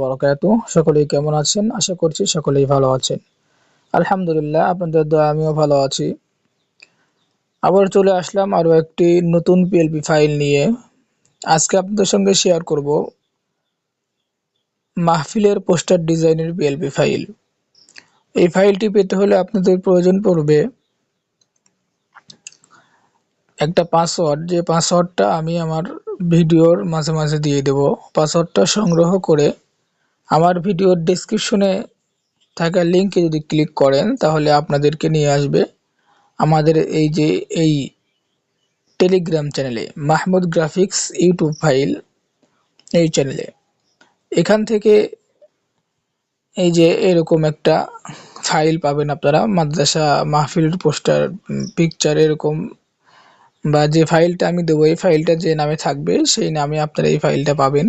বারাকাতু। সকলেই কেমন আছেন? আশা করছি সকলেই ভালো আছেন। আলহামদুলিল্লাহ, আপনাদের দোয়ায় আমিও ভালো আছি। আবার চলে আসলাম আরো একটি নতুন পিএলপি ফাইল নিয়ে। আজকে আপনাদের সঙ্গে শেয়ার করব মাহফিলের পোস্টার ডিজাইনের পিএলপি ফাইল। এই ফাইলটি পেতে হলে আপনাদের প্রয়োজন পড়বে একটা পাসওয়ার্ড, যে পাসওয়ার্ডটা আমি আমার ভিডিওর মাঝে মাঝে দিয়ে দেব। পাসওয়ার্ডটা সংগ্রহ করে আমার ভিডিওর ডেসক্রিপশনে থাকা লিঙ্কে যদি ক্লিক করেন তাহলে আপনাদেরকে নিয়ে আসবে আমাদের এই টেলিগ্রাম চ্যানেলে, মাহমুদ গ্রাফিক্স ইউটিউব ফাইল এই চ্যানেলে। এখান থেকে এই যে এরকম একটা ফাইল পাবেন আপনারা, মাদ্রাসা মাহফিলের পোস্টার পিকচার এরকম, বা যে ফাইলটা আমি দেবো এই ফাইলটা যে নামে থাকবে সেই নামে আপনারা এই ফাইলটা পাবেন।